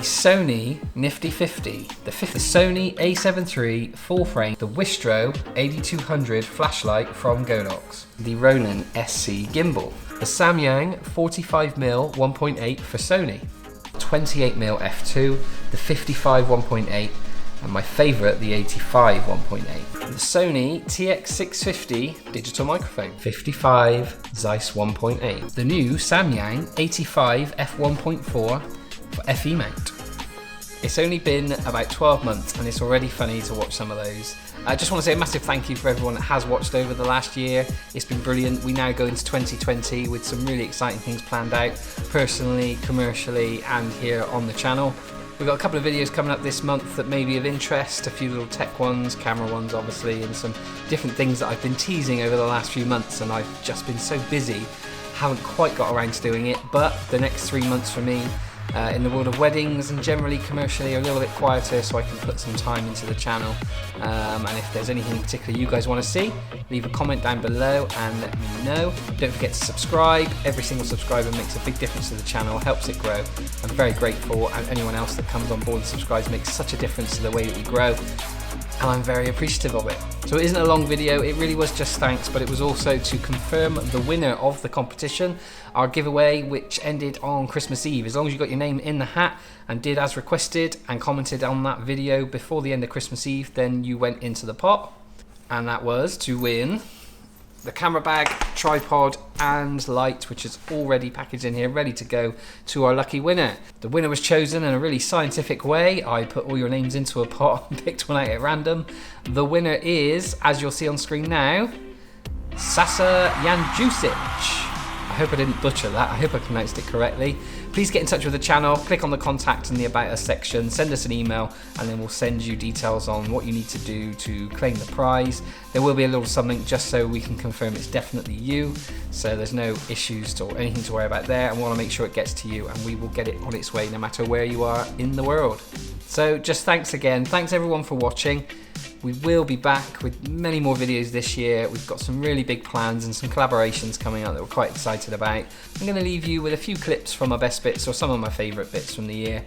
Sony Nifty 50, the Sony A7 III full frame, the Wistro 8200 flashlight from Godox, the Ronin SC gimbal, the Samyang 45mm 1.8 for Sony, 28mm f2, the 55 1.8, and my favourite, the 85 1.8. The Sony TX650 digital microphone, 55 Zeiss 1.8. The new Samyang 85 f1.4 for FE mount. It's only been about 12 months and it's already funny to watch some of those. I just want to say a massive thank you for everyone that has watched over the last year. It's been brilliant. We now go into 2020 with some really exciting things planned out, personally, commercially, and here on the channel. We've got a couple of videos coming up this month that may be of interest, a few little tech ones, camera ones obviously, and some different things that I've been teasing over the last few months, and I've just been so busy, haven't quite got around to doing it, but the next 3 months for me in the world of weddings and generally commercially are a little bit quieter, so I can put some time into the channel. And if there's anything in particular you guys want to see, leave a comment down below and let me know. Don't forget to subscribe. Every single subscriber makes a big difference to the channel, helps it grow. I'm very grateful, and anyone else that comes on board and subscribes makes such a difference to the way that we grow, and I'm very appreciative of it. So it isn't a long video, it really was just thanks, but it was also to confirm the winner of the competition, our giveaway, which ended on Christmas Eve. As long as you got your name in the hat and did as requested and commented on that video before the end of Christmas Eve, then you went into the pot. And that was to win the camera bag, tripod and light, which is already packaged in here, ready to go to our lucky winner. The winner was chosen in a really scientific way. I put all your names into a pot and picked one out at random. The winner is, as you'll see on screen now, Janjusic. I hope I didn't butcher that. I hope I pronounced it correctly. Please get in touch with the channel, click on the contact in the About Us section, send us an email, and then we'll send you details on what you need to do to claim the prize. There will be a little something just so we can confirm it's definitely you, so there's no issues or anything to worry about there, and we want to make sure it gets to you, and we will get it on its way no matter where you are in the world. So just thanks again. Thanks everyone for watching. We will be back with many more videos this year. We've got some really big plans and some collaborations coming out that we're quite excited about. I'm going to leave you with a few clips from my best bits, or some of my favourite bits from the year,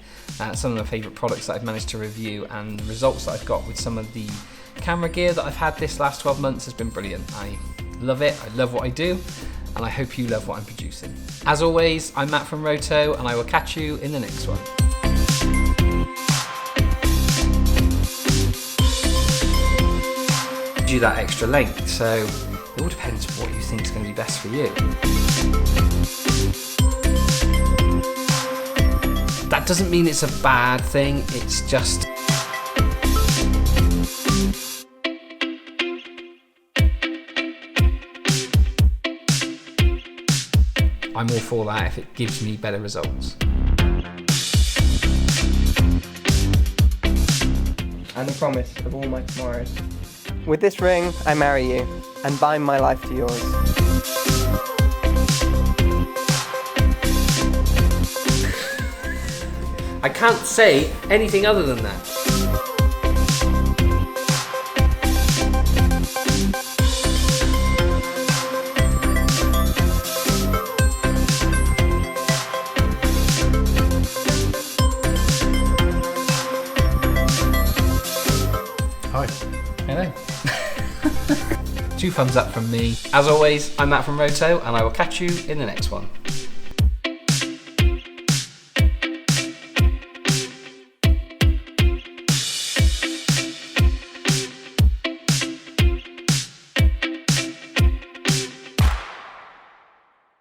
some of my favourite products that I've managed to review, and the results that I've got with some of the camera gear that I've had this last 12 months has been brilliant. I love it, I love what I do, and I hope you love what I'm producing. As always, I'm Matt from Roto, and I will catch you in the next one. You that extra length, so it all depends what you think is going to be best for you. That doesn't mean it's a bad thing, it's just I'm all for that if it gives me better results. And the promise of all my tomorrows. With this ring, I marry you and bind my life to yours. I can't say anything other than that. Hi. Hello. 2 thumbs up from me. As always, I'm Matt from Roto, and I will catch you in the next one.